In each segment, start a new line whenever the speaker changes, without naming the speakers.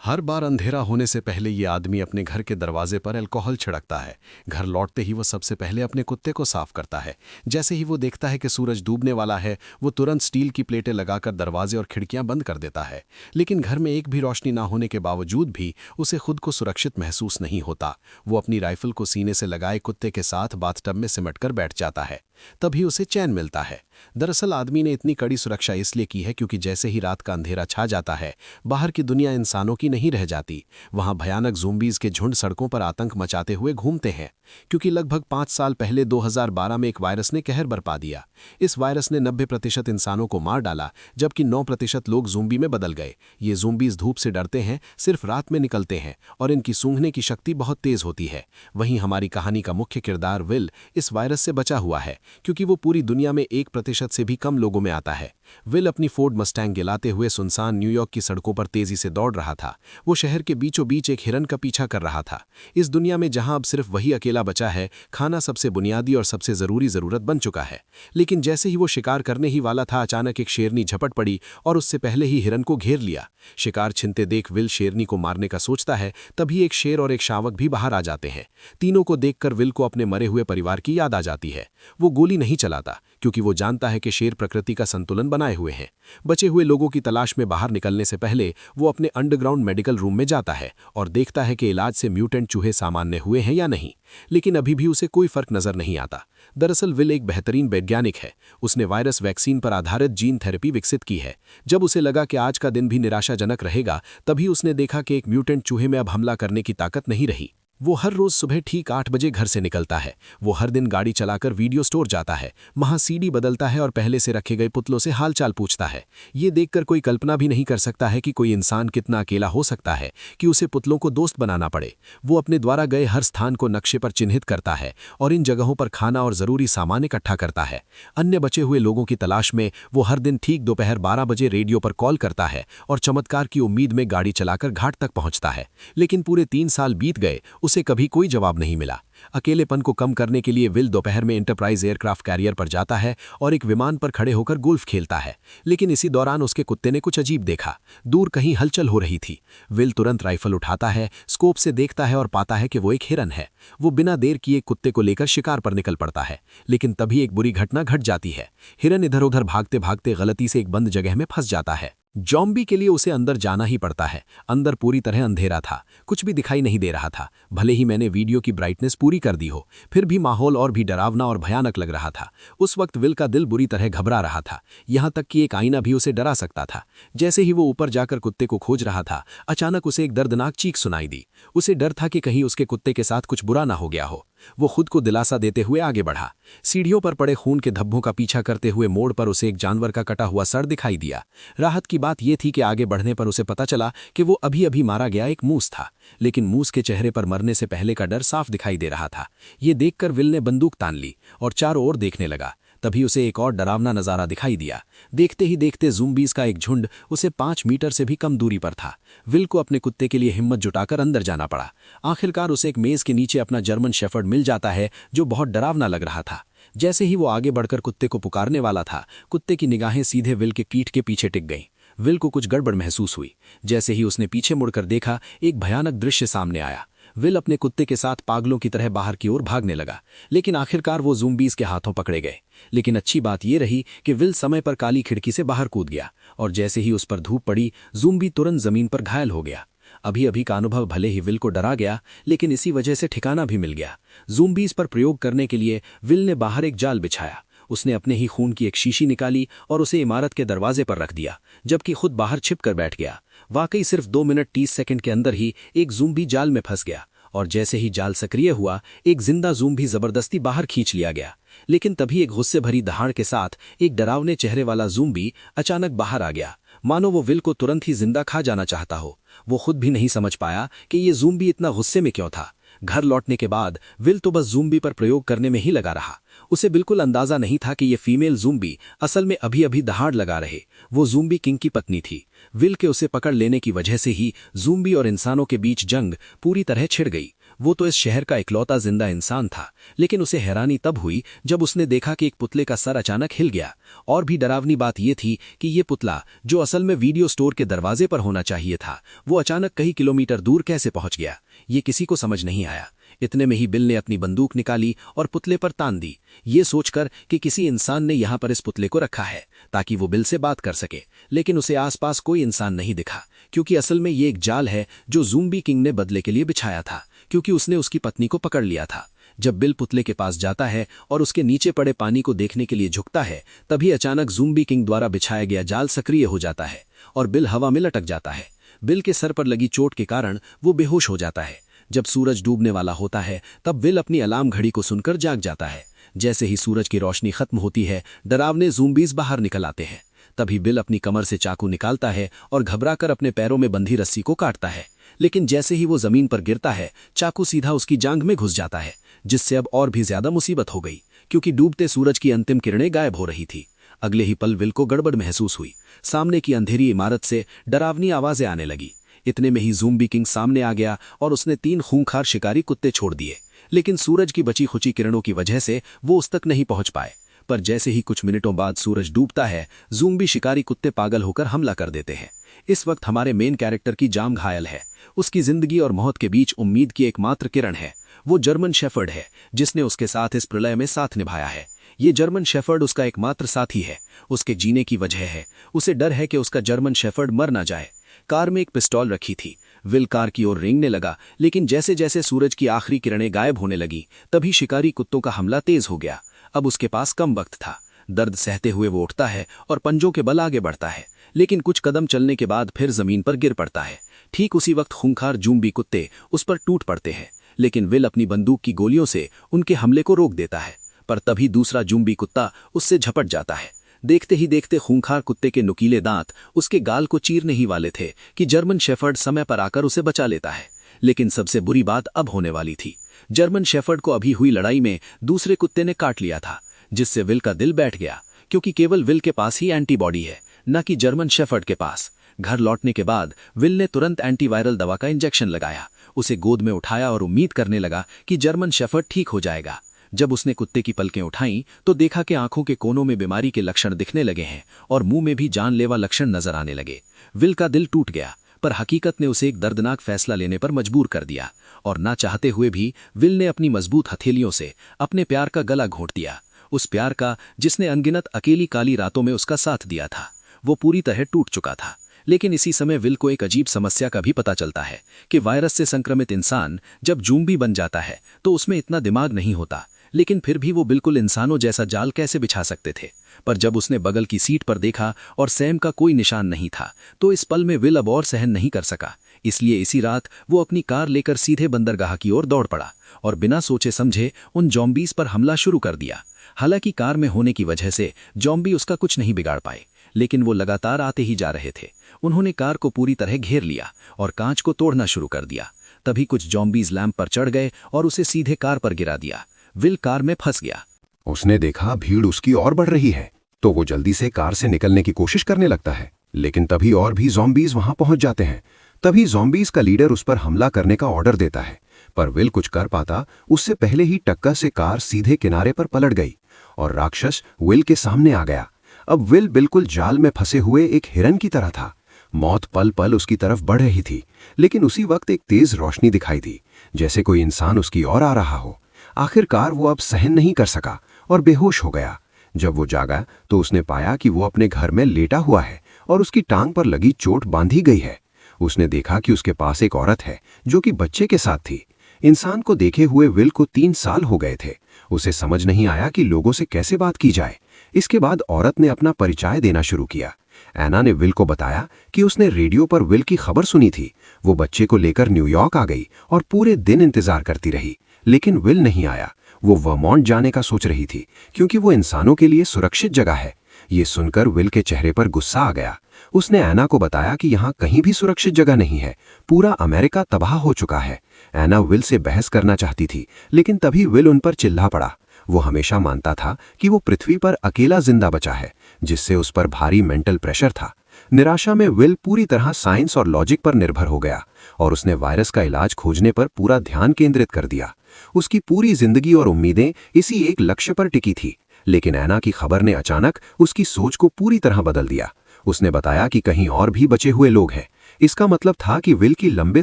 हर बार अंधेरा होने से पहले ये आदमी अपने घर के दरवाजे पर अल्कोहल छिड़कता है। घर लौटते ही वो सबसे पहले अपने कुत्ते को साफ करता है। जैसे ही वो देखता है कि सूरज डूबने वाला है, वो तुरंत स्टील की प्लेटें लगाकर दरवाजे और खिड़कियां बंद कर देता है। लेकिन घर में एक भी रोशनी ना होने के बावजूद भी उसे खुद को सुरक्षित महसूस नहीं होता। वो अपनी राइफल को सीने से लगाए कुत्ते के साथ बाथटब में सिमटकर बैठ जाता है। तभी उसे चैन मिलता है। दरअसल आदमी ने इतनी कड़ी सुरक्षा इसलिए की है क्योंकि जैसे ही रात का अंधेरा छा जाता है, बाहर की दुनिया इंसानों की नहीं रह जाती। वहां भयानक ज़ोंबीज़ के झुंड सड़कों पर आतंक मचाते हुए घूमते हैं। क्योंकि लगभग 5 साल पहले 2012 में एक वायरस ने कहर बरपा दिया। इस वायरस ने 90% इंसानों को मार डाला, जबकि 9% लोग ज़ोंबी में बदल गए। ये ज़ोंबीज़ धूप से डरते हैं, सिर्फ रात में निकलते हैं और इनकी सूंघने की शक्ति बहुत तेज होती है। वहीं हमारी कहानी का मुख्य किरदार विल इस वायरस से बचा हुआ है, क्योंकि वो पूरी दुनिया में 1% से भी कम लोगों में आता है। विल अपनी फोर्ड मस्टैंग गिलाते हुए सुनसान न्यूयॉर्क की सड़कों पर तेजी से दौड़ रहा था। वो शहर के बीचों बीच एक हिरन का पीछा कर रहा था। इस दुनिया में जहां अब सिर्फ वही अकेला बचा है, खाना सबसे बुनियादी और सबसे जरूरी जरूरत बन चुका है। लेकिन जैसे ही वो शिकार करने ही वाला था, अचानक एक शेरनी झपट पड़ी और उससे पहले ही हिरन को घेर लिया। शिकार छिनते देख विल शेरनी को मारने का सोचता है, तभी एक शेर और एक शावक भी बाहर आ जाते हैं। तीनों को देखकर विल को अपने मरे हुए परिवार की याद आ जाती है। वो गोली नहीं चलाता, क्योंकि वो जानता है कि शेर प्रकृति का संतुलन बनाए हुए हैं। बचे हुए लोगों की तलाश में बाहर निकलने से पहले वो अपने अंडरग्राउंड मेडिकल रूम में जाता है और देखता है कि इलाज से म्यूटेंट चूहे सामान्य हुए हैं या नहीं। लेकिन अभी भी उसे कोई फर्क नजर नहीं आता। दरअसल विल एक बेहतरीन वैज्ञानिक है। उसने वायरस वैक्सीन पर आधारित जीन थेरेपी विकसित की है। जब उसे लगा कि आज का दिन भी निराशाजनक रहेगा, तभी उसने देखा कि एक म्यूटेंट चूहे में अब हमला करने की ताकत नहीं रही। वो हर रोज सुबह ठीक 8 बजे घर से निकलता है। वो हर दिन गाड़ी चलाकर वीडियो स्टोर जाता है, वहां सीडी बदलता है और पहले से रखे गए पुतलों से हालचाल पूछता है। ये देखकर कोई कल्पना भी नहीं कर सकता है कि कोई इंसान कितना अकेला हो सकता है कि उसे पुतलों को दोस्त बनाना पड़े। वो अपने द्वारा गए हर स्थान को नक्शे पर चिन्हित करता है और इन जगहों पर खाना और जरूरी सामान इकट्ठा करता है। अन्य बचे हुए लोगों की तलाश में वो हर दिन ठीक दोपहर 12 बजे रेडियो पर कॉल करता है और चमत्कार की उम्मीद में गाड़ी चलाकर घाट तक पहुंचता है। लेकिन पूरे 3 साल बीत गए, उसे कभी कोई जवाब नहीं मिला। अकेलेपन को कम करने के लिए विल दोपहर में एंटरप्राइज एयरक्राफ्ट कैरियर पर जाता है और एक विमान पर खड़े होकर गोल्फ खेलता है। लेकिन इसी दौरान उसके कुत्ते ने कुछ अजीब देखा। दूर कहीं हलचल हो रही थी। विल तुरंत राइफल उठाता है, स्कोप से देखता है और पाता है कि वो एक हिरन है। वो बिना देर किए कुत्ते को लेकर शिकार पर निकल पड़ता है। लेकिन तभी एक बुरी घटना घट जाती है। हिरन इधर उधर भागते भागते गलती से एक बंद जगह में फंस जाता है। जॉम्बी के लिए उसे अंदर जाना ही पड़ता है। अंदर पूरी तरह अंधेरा था, कुछ भी दिखाई नहीं दे रहा था। भले ही मैंने वीडियो की ब्राइटनेस पूरी कर दी हो, फिर भी माहौल और भी डरावना और भयानक लग रहा था। उस वक्त विल का दिल बुरी तरह घबरा रहा था, यहाँ तक कि एक आईना भी उसे डरा सकता था। जैसे ही वो ऊपर जाकर कुत्ते को खोज रहा था, अचानक उसे एक दर्दनाक चीख सुनाई दी। उसे डर था कि कहीं उसके कुत्ते के साथ कुछ बुरा ना हो गया हो। वो खुद को दिलासा देते हुए आगे बढ़ा। सीढ़ियों पर पड़े खून के धब्बों का पीछा करते हुए मोड़ पर उसे एक जानवर का कटा हुआ सर दिखाई दिया। राहत की बात यह थी कि आगे बढ़ने पर उसे पता चला कि वो अभी अभी मारा गया एक मूस था। लेकिन मूस के चेहरे पर मरने से पहले का डर साफ दिखाई दे रहा था। ये देखकर विल ने बंदूक तान ली और चारों ओर देखने लगा। तभी उसे एक और डरावना नजारा दिखाई दिया। देखते ही देखते ज़ोंबीज़ का एक झुंड उसे 5 मीटर से भी कम दूरी पर था। विल को अपने कुत्ते के लिए हिम्मत जुटाकर अंदर जाना पड़ा। आखिरकार उसे एक मेज के नीचे अपना जर्मन शेफर्ड मिल जाता है, जो बहुत डरावना लग रहा था। जैसे ही वो आगे बढ़कर कुत्ते को पुकारने वाला था, कुत्ते की निगाहें सीधे विल के पीठ के पीछे टिक गईं। विल को कुछ गड़बड़ महसूस हुई। जैसे ही उसने पीछे मुड़कर देखा, एक भयानक दृश्य सामने आया। विल अपने कुत्ते के साथ पागलों की तरह बाहर की ओर भागने लगा, लेकिन आखिरकार वो ज़ोंबीज़ के हाथों पकड़े गए। लेकिन अच्छी बात यह रही कि विल समय पर काली खिड़की से बाहर कूद गया और जैसे ही उस पर धूप पड़ी, ज़ोंबी तुरंत जमीन पर घायल हो गया। अभी अभी का अनुभव भले ही विल को डरा गया, लेकिन इसी वजह से ठिकाना भी मिल गया। ज़ोंबीज़ पर प्रयोग करने के लिए विल ने बाहर एक जाल बिछाया। उसने अपने ही खून की एक शीशी निकाली और उसे इमारत के दरवाजे पर रख दिया, जबकि खुद बाहर छिपकर बैठ गया। वाकई सिर्फ 2 मिनट 30 सेकंड के अंदर ही एक ज़ोंबी जाल में फंस गया और जैसे ही जाल सक्रिय हुआ, एक जिंदा ज़ोंबी जबरदस्ती बाहर खींच लिया गया। लेकिन तभी एक गुस्से भरी दहाड़ के साथ एक डरावने चेहरे वाला ज़ोंबी अचानक बाहर आ गया, मानो वो विल को तुरंत ही जिंदा खा जाना चाहता हो। वो खुद भी नहीं समझ पाया कि ये ज़ोंबी इतना गुस्से में क्यों था। घर लौटने के बाद विल तो बस ज़ोंबी पर प्रयोग करने में ही लगा रहा। उसे बिल्कुल अंदाजा नहीं था कि ये फीमेल ज़ोंबी असल में अभी अभी दहाड़ लगा रहे। वो ज़ोंबी किंग की पत्नी थी। विल के उसे पकड़ लेने की वजह से ही ज़ोंबी और इंसानों के बीच जंग पूरी तरह छिड़ गई।
वो तो इस शहर का इकलौता जिंदा इंसान था, लेकिन उसे हैरानी तब हुई जब उसने देखा कि एक पुतले का सर अचानक हिल गया। और भी डरावनी बात यह थी कि ये पुतला, जो असल में वीडियो स्टोर के दरवाजे पर होना चाहिए था, वो अचानक कई किलोमीटर दूर कैसे पहुंच गया, ये किसी को समझ नहीं आया। इतने में ही बिल ने अपनी बंदूक निकाली और पुतले पर तान दी, ये सोचकर कि किसी इंसान ने यहाँ पर इस पुतले को रखा है ताकि वो बिल से बात कर सके। लेकिन उसे आसपास कोई इंसान नहीं दिखा, क्योंकि असल में ये एक जाल है जो ज़ूम्बी किंग ने बदले के लिए बिछाया था, क्योंकि उसने उसकी पत्नी को पकड़ लिया था। जब बिल पुतले के पास जाता है और उसके नीचे पड़े पानी को देखने के लिए झुकता है, तभी अचानक ज़ूम्बी किंग द्वारा बिछाया गया जाल सक्रिय हो जाता है और बिल हवा में लटक जाता है। बिल के सर पर लगी चोट के कारण वो बेहोश हो जाता है। जब सूरज डूबने वाला होता है तब विल अपनी अलार्म घड़ी को सुनकर जाग जाता है। जैसे ही सूरज की रोशनी खत्म होती है, डरावने ज़ूम्बीज़ बाहर निकल आते हैं। तभी बिल अपनी कमर से चाकू निकालता है और घबराकर अपने पैरों में बंधी रस्सी को काटता है। लेकिन जैसे ही वो जमीन पर गिरता है, चाकू सीधा उसकी जांघ में घुस जाता है, जिससे अब और भी ज्यादा मुसीबत हो गई, क्योंकि डूबते सूरज की अंतिम किरणें गायब हो रही थी। अगले ही पल विल को गड़बड़ महसूस हुई। सामने की अंधेरी इमारत से डरावनी आवाजें आने लगी। इतने में ही ज़ूम्बी किंग सामने आ गया और उसने 3 खूंखार शिकारी कुत्ते छोड़ दिए। लेकिन सूरज की बची खुची किरणों की वजह से वो उस तक नहीं पहुंच पाए। पर जैसे ही कुछ मिनटों बाद सूरज डूबता है, ज़ूम्बी शिकारी कुत्ते पागल होकर हमला कर देते हैं। इस वक्त हमारे मेन कैरेक्टर की जान घायल है। उसकी जिंदगी और मौत के बीच उम्मीद की एकमात्र किरण है। वो जर्मन शेफर्ड है जिसने उसके साथ इस प्रलय में साथ निभाया है। ये जर्मन शेफर्ड उसका एकमात्र साथी है, उसके जीने की वजह है। उसे डर है कि उसका जर्मन शेफर्ड मर ना जाए। कार में एक पिस्तौल रखी थी। विल कार की ओर रेंगने लगा, लेकिन जैसे जैसे सूरज की आखिरी किरणें गायब होने लगी, तभी शिकारी कुत्तों का हमला तेज हो गया। अब उसके पास कम वक्त था। दर्द सहते हुए वो उठता है और पंजों के बल आगे बढ़ता है, लेकिन कुछ कदम चलने के बाद फिर जमीन पर गिर पड़ता है। ठीक उसी वक्त खूंखार ज़ूम्बी कुत्ते उस पर टूट पड़ते हैं, लेकिन विल अपनी बंदूक की गोलियों से उनके हमले को रोक देता है। पर तभी दूसरा ज़ूम्बी कुत्ता उससे झपट जाता है। देखते ही देखते खूंखार कुत्ते के नुकीले दांत उसके गाल को चीरने ही वाले थे कि जर्मन शेफर्ड समय पर आकर उसे बचा लेता है। लेकिन सबसे बुरी बात अब होने वाली थी। जर्मन शेफर्ड को अभी हुई लड़ाई में दूसरे कुत्ते ने काट लिया था, जिससे विल का दिल बैठ गया, क्योंकि केवल विल के पास ही एंटीबॉडी है, न कि जर्मन शेफर्ड के पास। घर लौटने के बाद विल ने तुरंत एंटीवायरल दवा का इंजेक्शन लगाया, उसे गोद में उठाया और उम्मीद करने लगा कि जर्मन शेफर्ड ठीक हो जाएगा। जब उसने कुत्ते की पलकें उठाईं तो देखा कि आंखों के कोनों में बीमारी के लक्षण दिखने लगे हैं और मुंह में भी जानलेवा लक्षण नजर आने लगे। विल का दिल टूट गया, पर हकीकत ने उसे एक दर्दनाक फैसला लेने पर मजबूर कर दिया और ना चाहते हुए भी विल ने अपनी मजबूत हथेलियों से अपने प्यार का गला घोंट दिया। उस प्यार का जिसने अनगिनत अकेली काली रातों में उसका साथ दिया था। वो पूरी तरह टूट चुका था। लेकिन इसी समय विल को एक अजीब समस्या का भी पता चलता है कि वायरस से संक्रमित इंसान जब ज़ूम्बी बन जाता है तो उसमें इतना दिमाग नहीं होता, लेकिन फिर भी वो बिल्कुल इंसानों जैसा जाल कैसे बिछा सकते थे। पर जब उसने बगल की सीट पर देखा और सैम का कोई निशान नहीं था, तो इस पल में विल अब और सहन नहीं कर सका। इसलिए इसी रात वो अपनी कार लेकर सीधे बंदरगाह की ओर दौड़ पड़ा और बिना सोचे समझे उन ज़ॉम्बीज़ पर हमला शुरू कर दिया। हालांकि कार में होने की वजह से ज़ॉम्बी उसका कुछ नहीं बिगाड़ पाए, लेकिन वो लगातार आते ही जा रहे थे। उन्होंने कार को पूरी तरह घेर लिया और कांच को तोड़ना शुरू कर दिया। तभी कुछ ज़ॉम्बीज़ लैंप पर चढ़ गए और उसे सीधे कार पर गिरा दिया। विल कार में फंस गया।
उसने देखा भीड़ उसकी ओर बढ़ रही है, तो वो जल्दी से कार से निकलने की कोशिश करने लगता है। लेकिन तभी और भी ज़ॉम्बीज़ वहां पहुंच जाते हैं। तभी ज़ॉम्बीज़ का लीडर उस पर हमला करने का ऑर्डर देता है, पर विल कुछ कर पाता उससे पहले ही टक्कर से कार सीधे किनारे पर पलट गई और राक्षस विल के सामने आ गया। अब विल बिल्कुल जाल में फंसे हुए एक हिरन की तरह था। मौत पल पल उसकी तरफ बढ़ रही थी, लेकिन उसी वक्त एक तेज रोशनी दिखाई दी, जैसे कोई इंसान उसकी ओर आ रहा हो। आखिरकार वो अब सहन नहीं कर सका और बेहोश हो गया। जब वो जागा तो उसने पाया कि वो अपने घर में लेटा हुआ है और उसकी टांग पर लगी चोट बांधी गई है। उसने देखा कि उसके पास एक औरत है जो कि बच्चे के साथ थी। इंसान को देखे हुए विल को 3 साल हो गए थे। उसे समझ नहीं आया कि लोगों से कैसे बात की जाए। इसके बाद औरत ने अपना परिचय देना शुरू किया। एना ने विल को बताया कि उसने रेडियो पर विल की खबर सुनी थी। वो बच्चे को लेकर न्यूयॉर्क आ गई और पूरे दिन इंतजार करती रही, लेकिन विल नहीं आया। वो वर्मोंट जाने का सोच रही थी, क्योंकि वो इंसानों के लिए सुरक्षित जगह है। ये सुनकर विल के चेहरे पर गुस्सा आ गया। उसने एना को बताया कि यहाँ कहीं भी सुरक्षित जगह नहीं है, पूरा अमेरिका तबाह हो चुका है। एना विल से बहस करना चाहती थी, लेकिन तभी विल उन पर चिल्ला पड़ा। वो हमेशा मानता था कि वो पृथ्वी पर अकेला जिंदा बचा है, जिससे उस पर भारी मेंटल प्रेशर था। निराशा में विल पूरी तरह साइंस और लॉजिक पर निर्भर हो गया और उसने वायरस का इलाज खोजने पर पूरा ध्यान केंद्रित कर दिया। उसकी पूरी जिंदगी और उम्मीदें इसी एक लक्ष्य पर टिकी थी। लेकिन ऐना की खबर ने अचानक उसकी सोच को पूरी तरह बदल दिया। उसने बताया कि कहीं और भी बचे हुए लोग हैं। इसका मतलब था कि विल की लंबे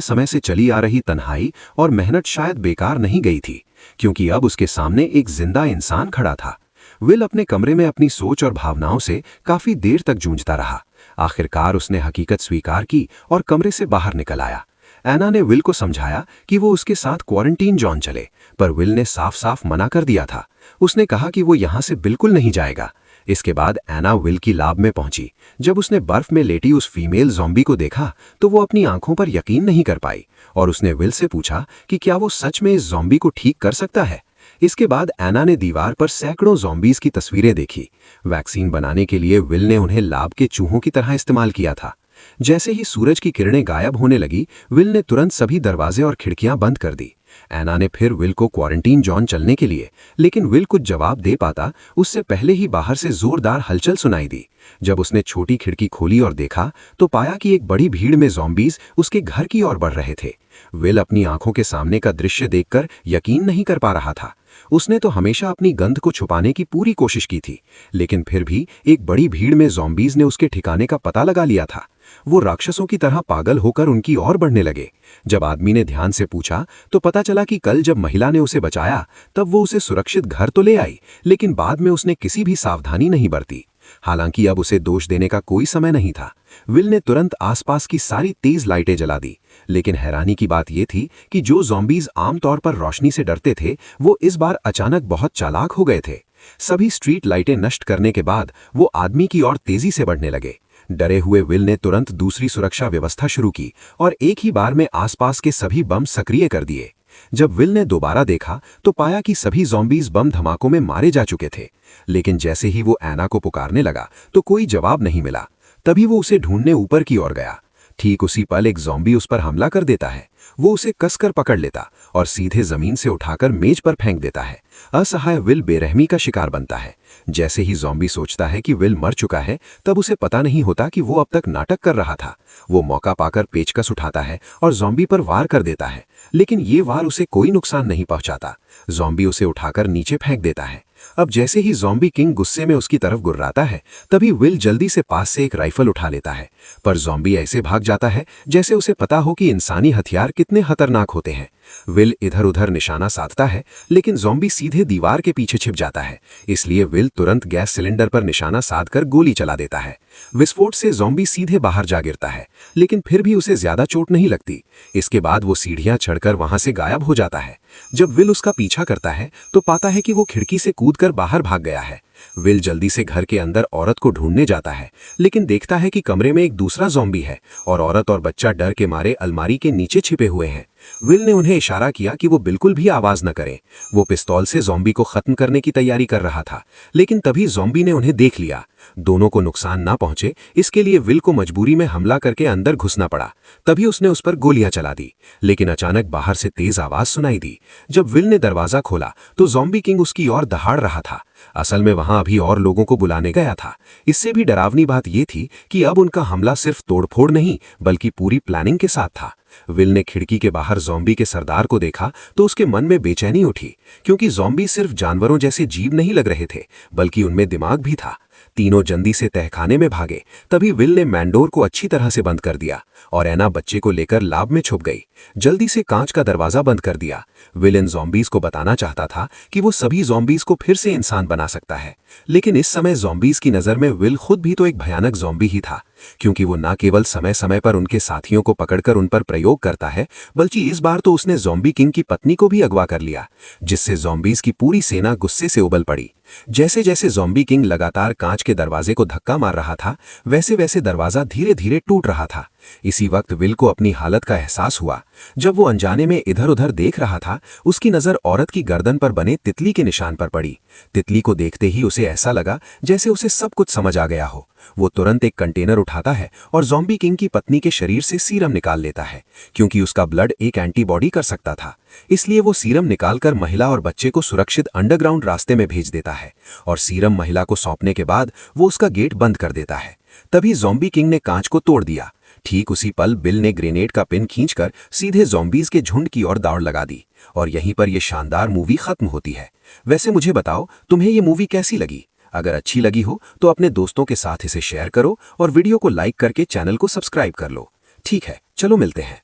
समय से चली आ रही तन्हाई और मेहनत शायद बेकार नहीं गई थी, क्योंकि अब उसके सामने एक जिंदा इंसान खड़ा था। विल अपने कमरे में अपनी सोच और भावनाओं से काफी देर तक जूझता रहा। आखिरकार उसने हकीकत स्वीकार की और कमरे से बाहर निकल आया। ऐना ने विल को समझाया कि वो उसके साथ क्वारंटीन जोन चले, पर विल ने साफ साफ मना कर दिया था। उसने कहा कि वो यहां से बिल्कुल नहीं जाएगा। इसके बाद ऐना विल की लैब में पहुंची। जब उसने बर्फ में लेटी उस फीमेल ज़ॉम्बी को देखा तो वो अपनी आंखों पर यकीन नहीं कर पाई और उसने विल से पूछा कि क्या वो सच में इस ज़ॉम्बी को ठीक कर सकता है। इसके बाद ऐना ने दीवार पर सैकड़ों ज़ॉम्बीज की तस्वीरें देखी। वैक्सीन बनाने के लिए विल ने उन्हें लैब के चूहों की तरह इस्तेमाल किया था। जैसे ही सूरज की किरणें गायब होने लगी, विल ने तुरंत सभी दरवाजे और खिड़कियां बंद कर दी। ऐना ने फिर विल को क्वारंटीन जोन चलने के लिए, लेकिन विल कुछ जवाब दे पाता उससे पहले ही बाहर से जोरदार हलचल सुनाई दी। जब उसने छोटी खिड़की खोली और देखा तो पाया कि एक बड़ी भीड़ में ज़ॉम्बीज उसके घर की ओर बढ़ रहे थे। विल अपनी आंखों के सामने का दृश्य देखकर यकीन नहीं कर पा रहा था। उसने तो हमेशा अपनी गंध को छुपाने की पूरी कोशिश की थी, लेकिन फिर भी एक बड़ी भीड़ में ज़ॉम्बीज ने उसके ठिकाने का पता लगा लिया था। वो राक्षसों की तरह पागल होकर उनकी ओर बढ़ने लगे। जब आदमी ने ध्यान से पूछा तो पता चला कि कल जब महिला ने उसे बचाया तब वो उसे सुरक्षित घर तो ले आई, लेकिन बाद में उसने किसी भी सावधानी नहीं बरती। हालांकि अब उसे दोष देने का कोई समय नहीं था। विल ने तुरंत आसपास की सारी तेज लाइटें जला दी, लेकिन हैरानी की बात यह थी कि जो ज़ॉम्बीज आमतौर पर रोशनी से डरते थे वो इस बार अचानक बहुत चालाक हो गए थे। सभी स्ट्रीट लाइटें नष्ट करने के बाद वो आदमी की ओर तेजी से बढ़ने लगे। डरे हुए विल ने तुरंत दूसरी सुरक्षा व्यवस्था शुरू की और एक ही बार में आसपास के सभी बम सक्रिय कर दिए। जब विल ने दोबारा देखा तो पाया कि सभी ज़ॉम्बीज बम धमाकों में मारे जा चुके थे। लेकिन जैसे ही वो ऐना को पुकारने लगा तो कोई जवाब नहीं मिला। तभी वो उसे ढूंढने ऊपर की ओर गया। ठीक उसी पल एक ज़ॉम्बी उस पर हमला कर देता है। वो उसे कसकर पकड़ लेता और सीधे जमीन से उठाकर मेज पर फेंक देता है। असहाय विल बेरहमी का शिकार बनता है। जैसे ही ज़ॉम्बी सोचता है कि विल मर चुका है, तब उसे पता नहीं होता कि वो अब तक नाटक कर रहा था। वो मौका पाकर पेचकस उठाता है और ज़ॉम्बी पर वार कर देता है, लेकिन ये वार उसे कोई नुकसान नहीं पहुंचाता। ज़ॉम्बी उसे उठाकर नीचे फेंक देता है। अब जैसे ही ज़ॉम्बी किंग गुस्से में उसकी तरफ गुर्राता है, तभी विल जल्दी से पास से एक राइफल उठा लेता है, पर ज़ॉम्बी ऐसे भाग जाता है जैसे उसे पता हो कि इंसानी हथियार कितने खतरनाक होते हैं। विल इधर उधर निशाना साधता है, लेकिन ज़ॉम्बी सीधे दीवार के पीछे छिप जाता है। इसलिए विल तुरंत गैस सिलेंडर पर निशाना साधकर गोली चला देता है। विस्फोट से ज़ॉम्बी सीधे बाहर जा गिरता है, लेकिन फिर भी उसे ज्यादा चोट नहीं लगती। इसके बाद वो सीढ़ियां चढ़कर वहां से गायब हो जाता है। जब विल उसका पीछा करता है तो पाता है कि वो खिड़की से कूदकर बाहर भाग गया है। विल जल्दी से घर के अंदर औरत को ढूंढने जाता है, लेकिन देखता है कि कमरे में एक दूसरा ज़ॉम्बी है और औरत और बच्चा डर के मारे अलमारी के नीचे छिपे हुए हैं। विल ने उन्हें इशारा किया कि वो बिल्कुल भी आवाज न करें। वो पिस्तौल से ज़ॉम्बी को खत्म करने की तैयारी कर रहा था, लेकिन तभी ज़ॉम्बी ने उन्हें देख लिया। दोनों को नुकसान ना पहुंचे, इसके लिए विल को मजबूरी में हमला करके अंदर घुसना पड़ा। तभी उसने उस पर गोलियां चला दी, लेकिन अचानक बाहर से तेज आवाज सुनाई दी। जब विल ने दरवाजा खोला तो ज़ॉम्बी किंग उसकी ओर दहाड़ रहा था। असल में वहां अभी और लोगों को बुलाने गया था। इससे भी डरावनी बात यह थी कि अब उनका हमला सिर्फ तोड़फोड़ नहीं बल्कि पूरी प्लानिंग के साथ था। विल ने खिड़की के बाहर ज़ॉम्बी के सरदार को देखा तो उसके मन में बेचैनी उठी, क्योंकि ज़ॉम्बी सिर्फ जानवरों जैसे जीव नहीं लग रहे थे, बल्कि उनमें दिमाग भी था। तीनों जल्दी से तहखाने में भागे। तभी विल ने मैंडोर को अच्छी तरह से बंद कर दिया और ऐना बच्चे को लेकर लैब में छुप गई। जल्दी से कांच का दरवाजा बंद कर दिया। विल इन ज़ॉम्बीज को बताना चाहता था कि वो सभी ज़ॉम्बीज को फिर से इंसान बना सकता है, लेकिन इस समय ज़ॉम्बीज की नज़र में विल खुद भी तो एक भयानक ज़ॉम्बी ही था, क्योंकि वो न केवल समय समय पर उनके साथियों को पकड़कर उन पर प्रयोग करता है, बल्कि इस बार तो उसने ज़ॉम्बी किंग की पत्नी को भी अगवा कर लिया, जिससे ज़ॉम्बीज की पूरी सेना गुस्से से उबल पड़ी। जैसे जैसे ज़ॉम्बी किंग लगातार कांच के दरवाजे को धक्का मार रहा था, वैसे वैसे दरवाजा धीरे धीरे टूट रहा था। इसी वक्त विल को अपनी हालत का एहसास हुआ। जब वो अनजाने में इधर उधर देख रहा था, उसकी नजर औरत की गर्दन पर बने तितली के निशान पर पड़ी। तितली को देखते ही उसे ऐसा लगा जैसे उसे सब कुछ समझ आ गया हो। वो तुरंत एक कंटेनर उठाता है और ज़ॉम्बी किंग की पत्नी के शरीर से सीरम निकाल लेता है, क्योंकि उसका ब्लड एक एंटीबॉडी कर सकता था। इसलिए वो सीरम निकालकर महिला और बच्चे को सुरक्षित अंडरग्राउंड रास्ते में भेज देता है और सीरम महिला को सौंपने के बाद वो उसका गेट बंद कर देता है। तभी ज़ॉम्बी किंग ने कांच को तोड़ दिया। ठीक उसी पल बिल ने ग्रेनेड का पिन खींचकर सीधे ज़ॉम्बीज के झुंड की ओर दौड़ लगा दी और यहीं पर यह शानदार मूवी खत्म होती है। वैसे मुझे बताओ, तुम्हें ये मूवी कैसी लगी? अगर अच्छी लगी हो तो अपने दोस्तों के साथ इसे शेयर करो और वीडियो को लाइक करके चैनल को सब्सक्राइब कर लो। ठीक है, चलो मिलते हैं।